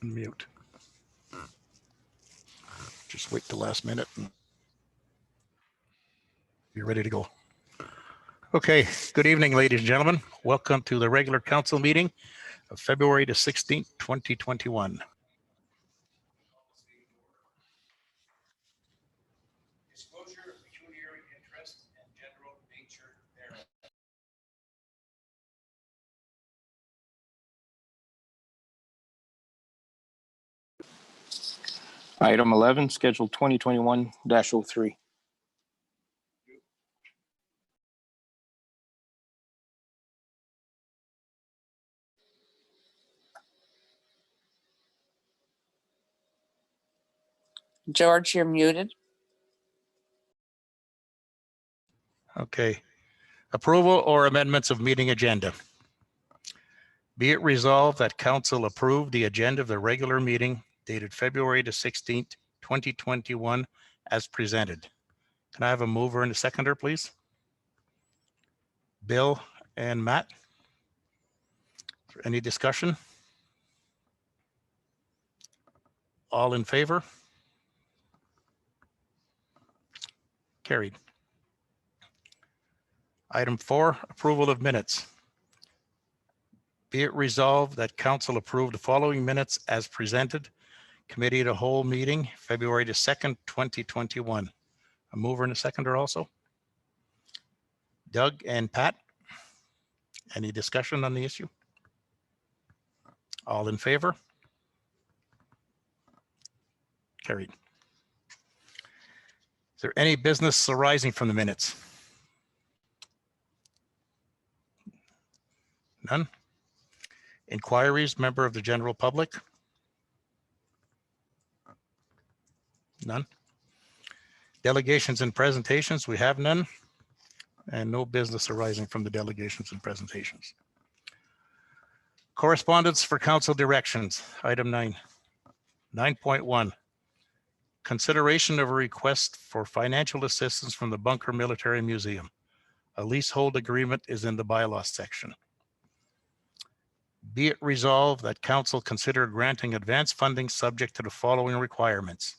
Mute. Just wait the last minute and you're ready to go. Okay, good evening, ladies and gentlemen. Welcome to the regular council meeting of February the 16th, 2021. Disclosure of pecuniary interest and general nature thereof. Item 11, scheduled 2021-03. George, you're muted. Okay. Approval or amendments of meeting agenda. Be it resolved that council approve the agenda of the regular meeting dated February the 16th, 2021 as presented. Can I have a mover and a seconder, please? Bill and Matt. Any discussion? All in favor? Carried. Item 4, approval of minutes. Be it resolved that council approve the following minutes as presented. Committee of the whole meeting, February the 2nd, 2021. A mover and a seconder also. Doug and Pat. Any discussion on the issue? All in favor? Carried. Is there any business arising from the minutes? None. Inquiries, member of the general public? None. Delegations and presentations, we have none. And no business arising from the delegations and presentations. Correspondence for council directions, item 9. 9.1. Consideration of a request for financial assistance from the Bunker Military Museum. A leasehold agreement is in the bylaws section. Be it resolved that council consider granting advance funding subject to the following requirements.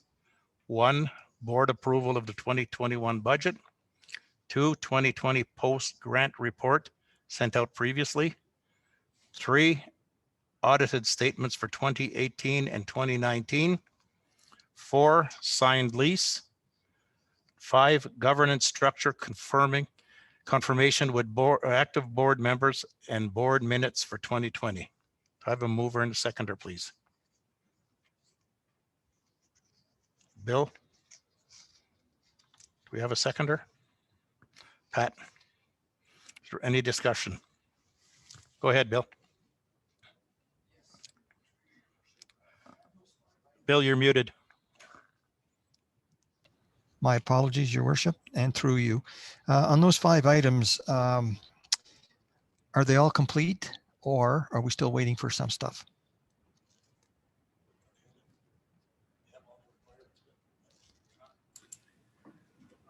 1, board approval of the 2021 budget. 2, 2020 post-grant report sent out previously. 3, audited statements for 2018 and 2019. 4, signed lease. 5, governance structure confirmation with active board members and board minutes for 2020. I have a mover and a seconder, please. Bill? Do we have a seconder? Pat? Is there any discussion? Go ahead, Bill. Bill, you're muted. My apologies, Your Worship, and through you. On those 5 items, are they all complete or are we still waiting for some stuff?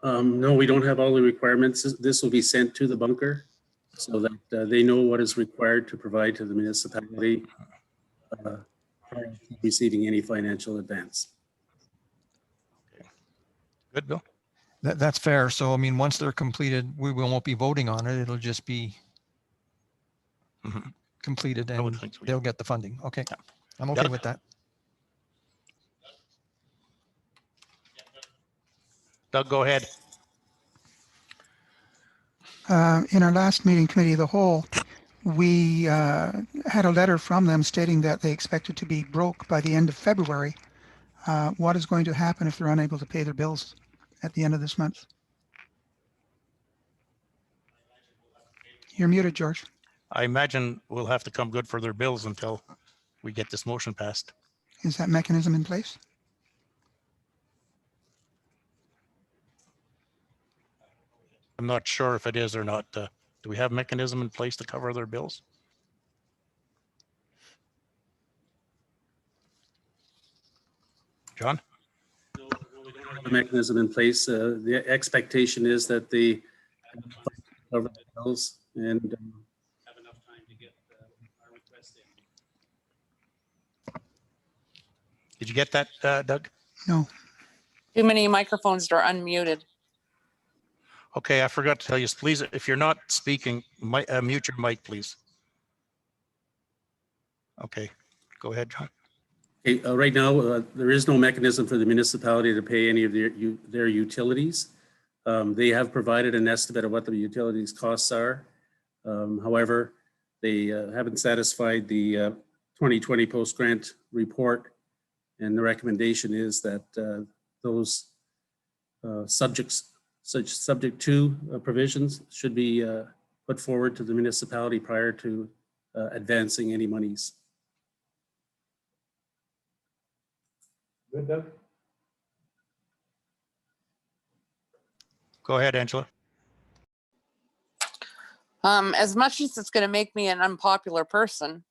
No, we don't have all the requirements. This will be sent to the bunker so that they know what is required to provide to the municipality prior to receiving any financial advance. Good, Bill. That's fair. So, I mean, once they're completed, we won't be voting on it. It'll just be completed and they'll get the funding. Okay. Yeah. I'm okay Doug? with that. Doug, go ahead. In our last meeting, Committee of the Whole, we had a letter from them stating that they expected to be broke by the end of February. What is going to happen if they're unable to pay their bills at the end of this month? You're muted, George. I imagine we'll have to come good for their bills until we get this motion passed. Is that mechanism in place? I'm not sure if it is or not. Do we have mechanism in place to cover their bills? John? No, we don't have a mechanism in place. The expectation is that they cover the bills and have enough time to get our request in. Did you get that, Doug? No, Too many microphones are unmuted. Okay, I forgot to tell you, please, if you're not speaking, mute your mic, please. Okay, go ahead, John. Okay, right now, there is no mechanism for the municipality to pay any of their utilities. They have provided an estimate of what the utilities costs are. However, they haven't satisfied the 2020 post-grant report. And the recommendation is that those subject to provisions should be put forward to the municipality prior to advancing any monies. Good, Doug? Go ahead, Angela. As much as it's going to make me an unpopular person,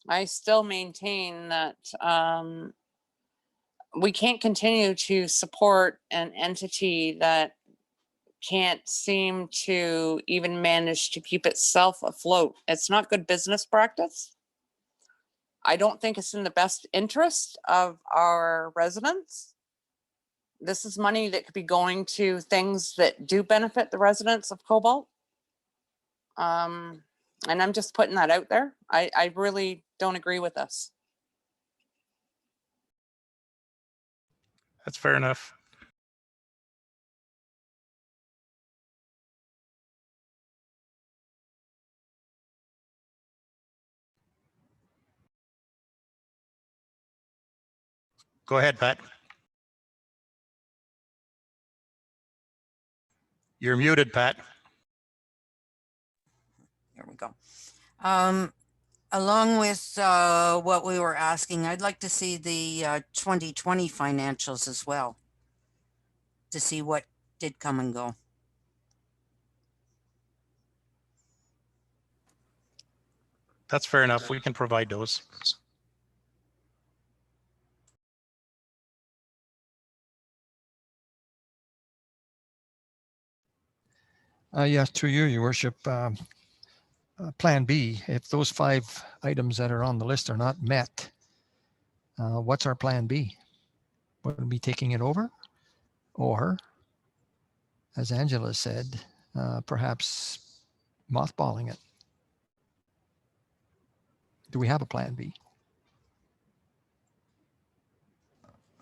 I still maintain that we can't continue to support an entity that can't seem to even manage to keep itself afloat. It's not good business practice. I don't think it's in the best interest of our residents. This is money that could be going to things that do benefit the residents of Cobalt. And I'm just putting that out there. I really don't agree with this. That's fair enough. Go ahead, Pat. You're muted, Pat. Here we go. Along with what we were asking, I'd like to see the 2020 financials as well, to see what did come and go. That's fair enough. We can provide those. Yes, through you, Your Worship. Plan B, if those 5 items that are on the list are not met, what's our plan B? Would we be taking it over? Or, as Angela said, perhaps mothballing it? Do we have a plan B?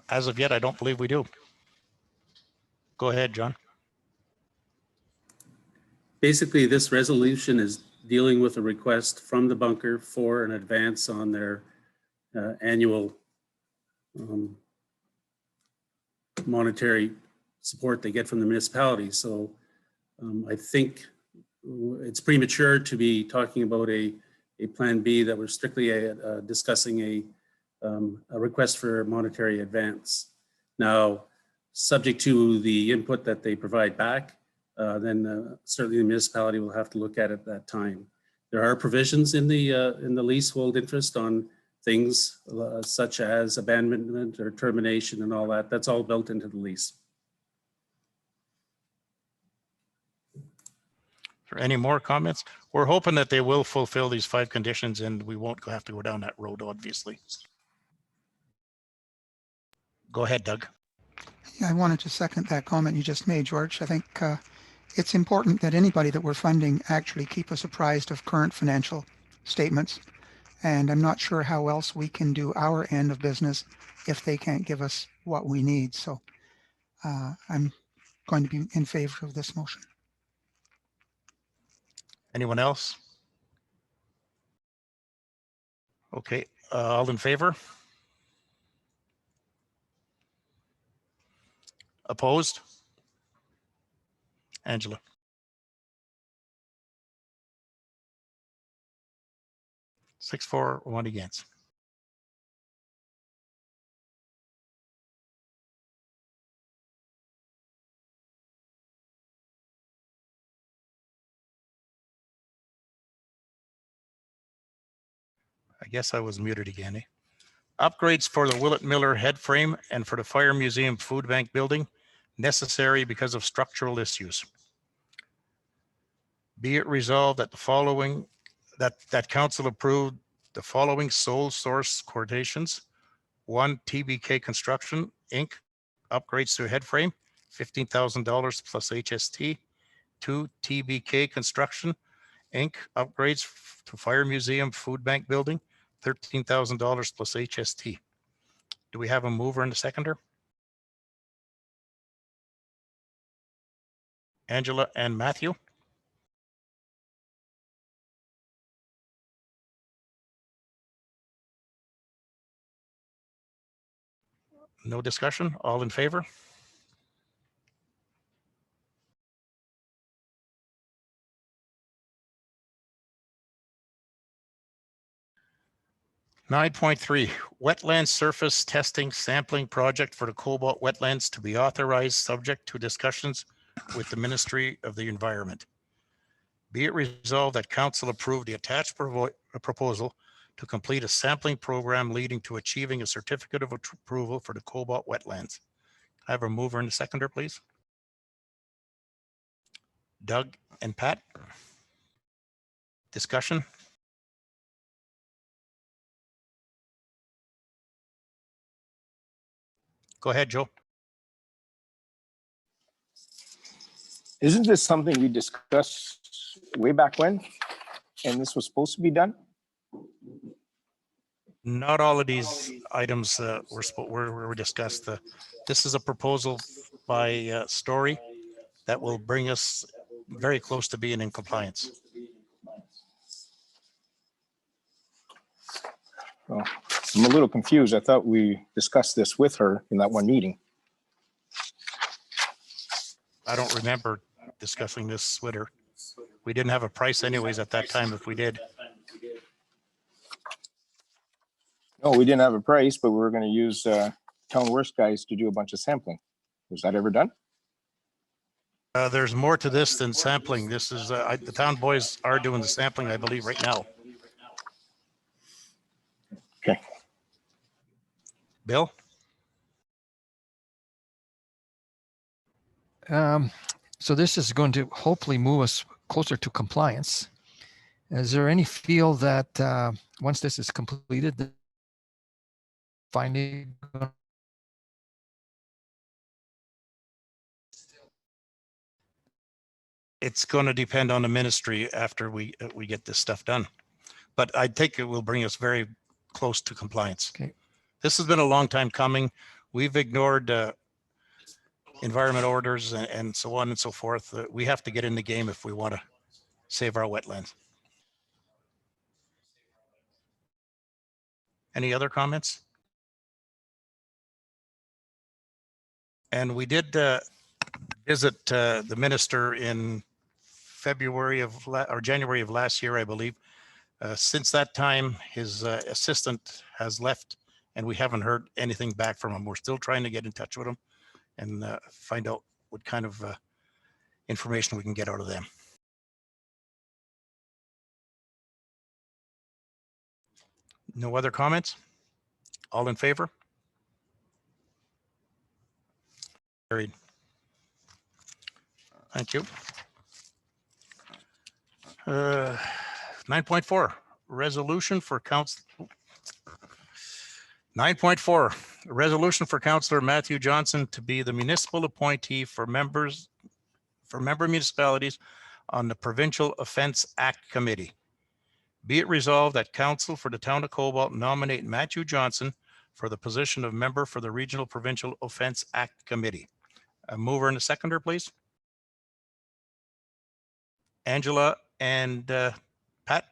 As of yet, I don't believe we do. Go ahead, John. Basically, this resolution is dealing with a request from the bunker for an advance on their annual monetary support they get from the municipality. So I think it's premature to be talking about a plan B, that we're strictly discussing a request for monetary advance. Now, subject to the input that they provide back, then certainly the municipality will have to look at it at that time. There are provisions in the leasehold interest on things such as abandonment or termination and all that. That's all built into the lease. For any more comments? We're hoping that they will fulfill these 5 conditions and we won't have to go down that road, obviously. Go ahead, Doug. yeah, I wanted to second that comment you just made, George. I think it's important that anybody that we're funding actually keep us apprised of current financial statements. And I'm not sure how else we can do our end of business if they can't give us what we need. So I'm going to be in favor of this motion. Anyone else? Okay, all in favor? Opposed? Angela. Six, 4, 1 against. I guess I was muted again. Eh? Upgrades for the Willett Miller head frame and for the Fire Museum Food Bank building necessary because of structural issues. Be it resolved that the following, that council approved the following sole source quotations. One, TBK Construction, Inc., upgrades to head frame, $15,000 plus HST. Two, TBK Construction, Inc., upgrades to Fire Museum Food Bank Building, $13,000 plus HST. Do we have a mover and a seconder? Angela and Matthew? No discussion? All in favor? Nine point three, wetland surface testing sampling project for the Cobalt wetlands to be authorized, subject to discussions with the Ministry of the Environment. Be it resolved that council approve the attached proposal to complete a sampling program leading to achieving a certificate of approval for the Cobalt wetlands. I have a mover and a seconder, please. Doug and Pat. Discussion? Go ahead, Joe. Isn't this something we discussed way back when? And this was supposed to be done? Not all of these items were discussed. This is a proposal by Story that will bring us very close to being in compliance. Well, I'm a little confused. I thought we discussed this with her in that one meeting. I don't remember discussing this with her. We didn't have a price anyways at that time if we did. No, we didn't have a price, but we were going to use Town Works guys to do a bunch of sampling. Was that ever done? There's more to this than sampling. This is, the town boys are doing the sampling, I believe, right now. Okay. Bill? So this is going to hopefully move us closer to compliance. Is there any feel that once this is completed, that finally It's going to depend on the ministry after we get this stuff done. But I think it will bring us very close to compliance. Okay. This has been a long time coming. We've ignored environment orders and so on and so forth. We have to get in the game if we want to save our wetlands. Any other comments? And we did visit the minister in February of or January of last year, I believe. Since that time, his assistant has left and we haven't heard anything back from him. We're still trying to get in touch with him and find out what kind of information we can get out of them. No other comments? All in favor? Carried. Thank you. 9.4, resolution for council. 9.4, resolution for Councillor Matthew Johnson to be the municipal appointee for member municipalities on the Provincial Offence Act Committee. Be it resolved that council for the town of Cobalt nominate Matthew Johnson for the position of member for the Regional Provincial Offence Act Committee. A mover and a seconder, please. Angela and Pat.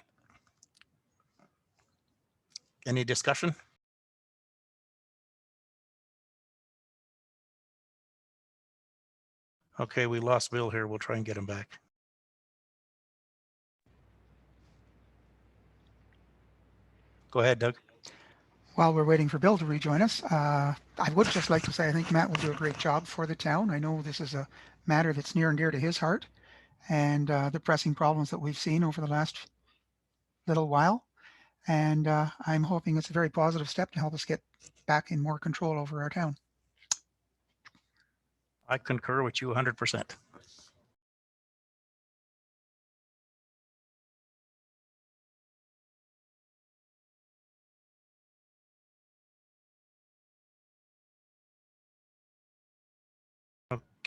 Any discussion? Okay, we lost Bill here. We'll try and get him back. Go ahead, Doug. While we're waiting for Bill to rejoin us, I would just like to say I think Matt will do a great job for the town. I know this is a matter that's near and dear to his heart, and the pressing problems that we've seen over the last little while. And I'm hoping it's a very positive step to help us get back in more control over our town. I concur with you 100%.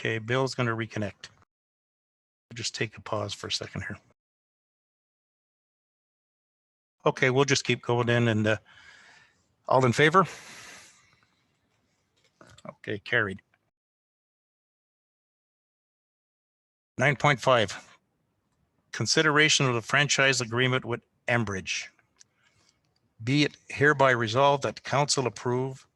Okay, Bill's going to reconnect. Just take a pause for a second here. Okay, we'll just keep going in and all in favor? Okay, carried. 9.5, consideration of the franchise agreement with Enbridge. Be it hereby resolved that council approve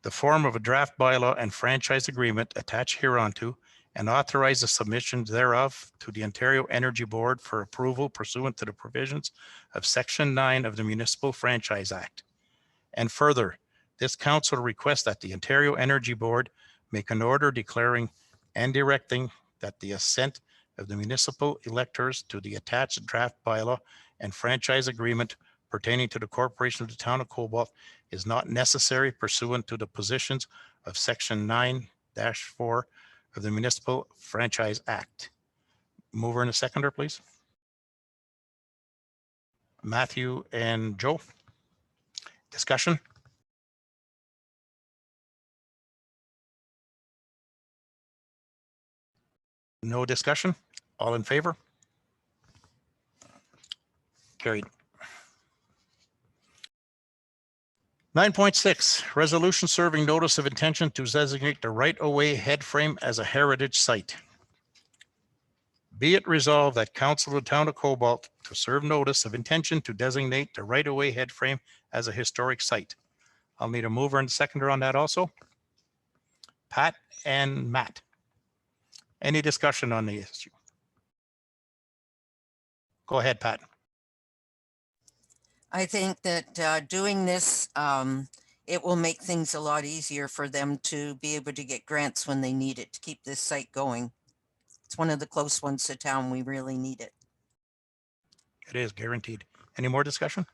the form of a draft bylaw and franchise agreement attached hereunto and authorize the submission thereof to the Ontario Energy Board for approval pursuant to the provisions of Section 9 of the Municipal Franchise Act. And further, this council requests that the Ontario Energy Board make an order declaring and directing that the assent of the municipal electors to the attached draft bylaw and franchise agreement pertaining to the corporation of the town of Cobalt is not necessary pursuant to the positions of Section 9-4 of the Municipal Franchise Act. Mover and a seconder, please. Matthew and Joe. Discussion? No discussion? All in favor? Carried. 9.6, resolution serving notice of intention to designate the right-of-way head frame as a heritage site. Be it resolved that council of the town of Cobalt to serve notice of intention to designate the right-of-way head frame as a historic site. I'll need a mover and seconder on that also. Pat and Matt. Any discussion on the issue? Go ahead, Pat. I think that doing this, it will make things a lot easier for them to be able to get grants when they need it to keep this site going. It's one of the close ones to town. We really need it. It is guaranteed. Any more discussion?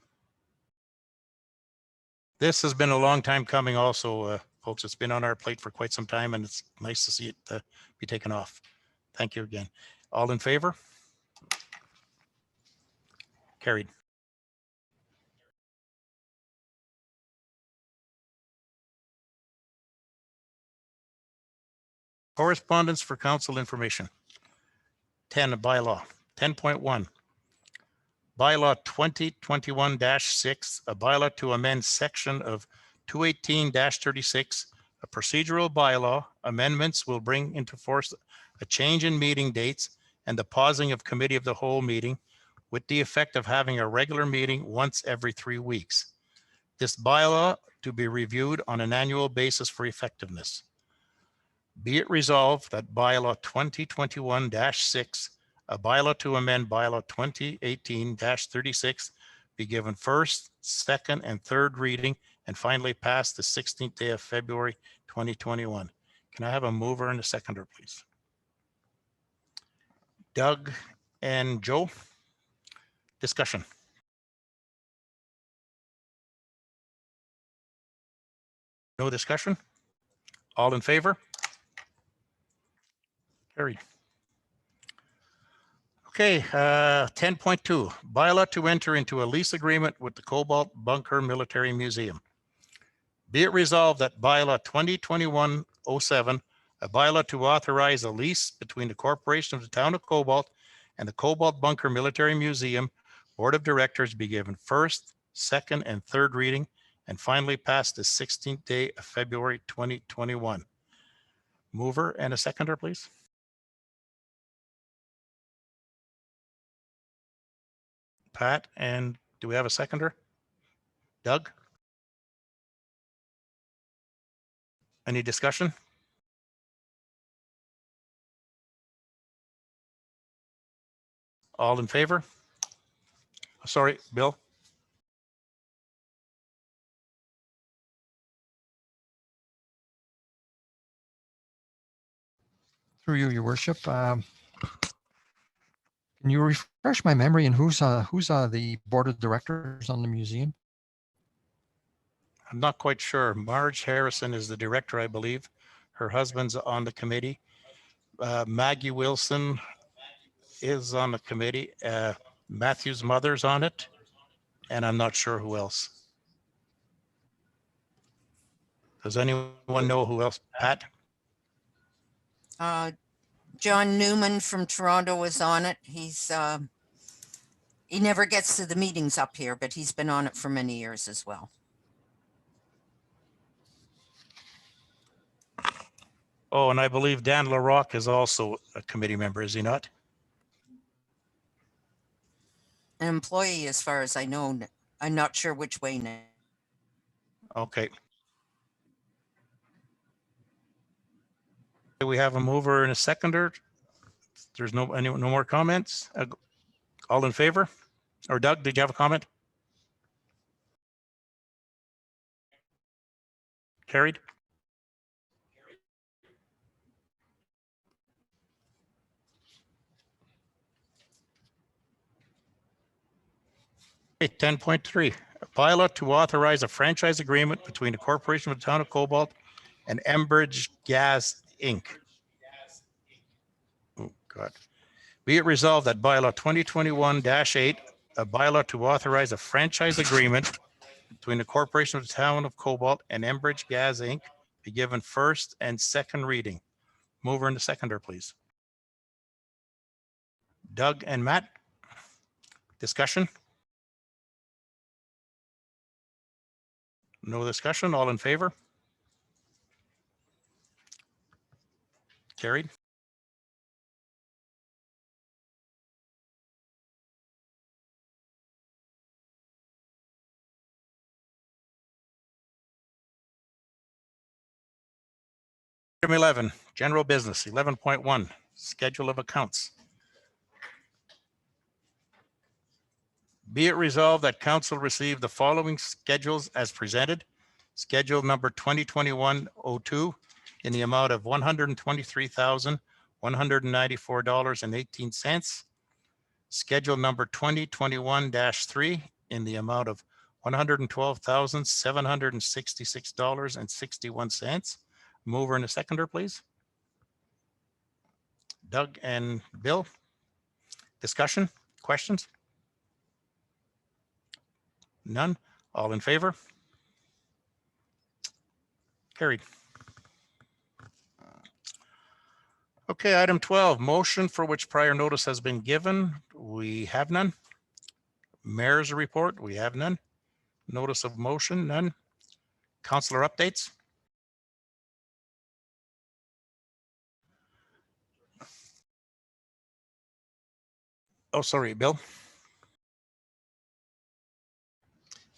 This has been a long time coming also, folks. It's been on our plate for quite some time and it's nice to see it be taken off. Thank you again. All in favor? Carried. Correspondence for council information. 10, bylaw. 10.1. Bylaw 2021-6, a bylaw to amend section of 218-36, a procedural bylaw. Amendments will bring into force a change in meeting dates and the pausing of committee of the whole meeting with the effect of having a regular meeting once every 3 weeks. This bylaw to be reviewed on an annual basis for effectiveness. Be it resolved that bylaw 2021-6, a bylaw to amend bylaw 2018-36 be given first, second, and third reading and finally passed the 16th day of February 2021. Can I have a mover and a seconder, please? Doug and Joe. Discussion. No discussion? All in favor? Carried. Okay, 10.2, bylaw to enter into a lease agreement with the Cobalt Bunker Military Museum. Be it resolved that bylaw 2021-07, a bylaw to authorize a lease between the corporation of the town of Cobalt and the Cobalt Bunker Military Museum Board of Directors be given first, second, and third reading and finally passed the 16th day of February 2021. Mover and a seconder, please. Pat, and do we have a seconder? Doug? Any discussion? All in favor? Sorry, Bill? Through you, your worship. Can you refresh my memory and who's the board of directors on the museum? I'm not quite sure. Marge Harrison is the director, I believe. Her husband's on the committee. Maggie Wilson is on the committee. Matthew's mother's on it. And I'm not sure who else. Does anyone know who else? Pat? John Newman from Toronto was on it. He never gets to the meetings up here, but he's been on it for many years as well. Oh, and I believe Dan LaRocque is also a committee member, is he not? An employee, as far as I know. I'm not sure which way now. Okay. Do we have a mover and a seconder? There's no more comments? All in favor? Or Doug, did you have a comment? Carried? Okay, 10.3, a bylaw to authorize a franchise agreement between the Corporation of the Town of Cobalt and Enbridge Gas, Inc. Oh, God. Be it resolved that bylaw 2021-8, a bylaw to authorize a franchise agreement between the Corporation of the Town of Cobalt and Enbridge Gas, Inc. be given first and second reading. Mover and the seconder, please. Doug and Matt. Discussion? No discussion. All in favor? Carried. Item 11, general business. 11.1, schedule of accounts. Be it resolved that council receive the following schedules as presented. Schedule number 2021-02 in the amount of $123,194.18. Schedule number 2021-3 in the amount of $112,766.61. Mover and a seconder, please. Doug and Bill. Discussion, questions? None. All in favor? Carried. Okay, item 12, motion for which prior notice has been given. We have none. Mayor's report, we have none. Notice of motion, none. Councillor updates. Oh, sorry, Bill.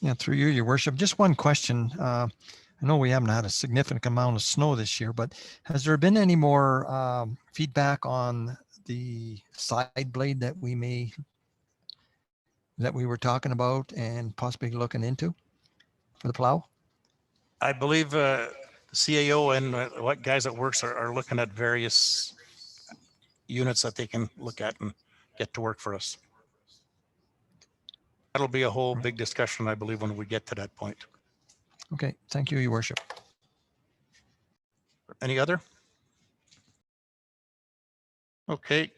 Yeah, through you, your worship. Just one question. I know we haven't had a significant amount of snow this year, but has there been any more feedback on the side blade that we were talking about and possibly looking into for the plow? I believe the CAO and what guys at works are looking at various units that they can look at and get to work for us. That'll be a whole big discussion, I believe, when we get to that point. Okay, thank you, your worship. Any other? Okay,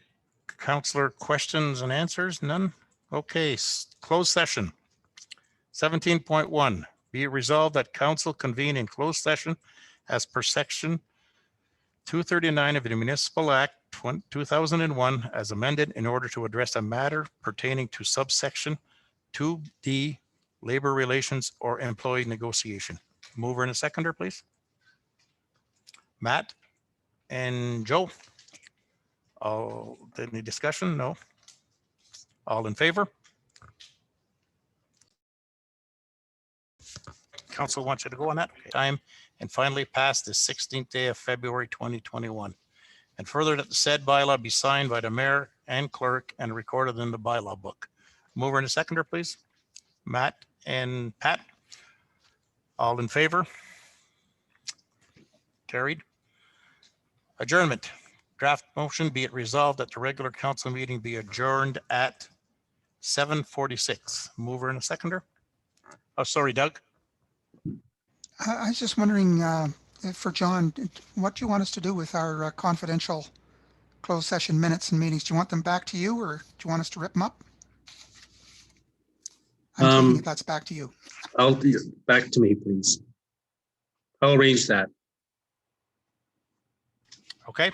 councillor questions and answers, none? Okay, closed session. 17.1, be it resolved that council convene in closed session as per section 239 of the Municipal Act 2001 as amended in order to address a matter pertaining to subsection 2D, labor relations or employee negotiation. Mover and a seconder, please. Matt and Joe. Any discussion? No. All in favor? Council wants you to go on that time. And finally, passed the 16th day of February 2021. And further that the said bylaw be signed by the mayor and clerk and recorded in the bylaw book. Mover and a seconder, please. Matt and Pat. All in favor? Carried. Adjournment. Draft motion, be it resolved that the regular council meeting be adjourned at 7:46. Mover and a seconder. Oh, sorry, Doug. I was just wondering, for John, what do you want us to do with our confidential closed session minutes and meetings? Do you want them back to you, or do you want us to rip them up? I'm taking it that's back to you. Back to me, please. I'll arrange that. Okay.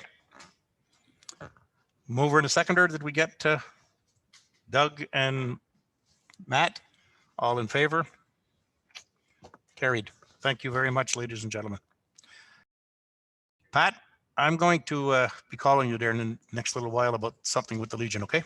Mover and a seconder, did we get Doug and Matt? All in favor? Carried. Thank you very much, ladies and gentlemen. Pat, I'm going to be calling you there in the next little while about something with the Legion, okay?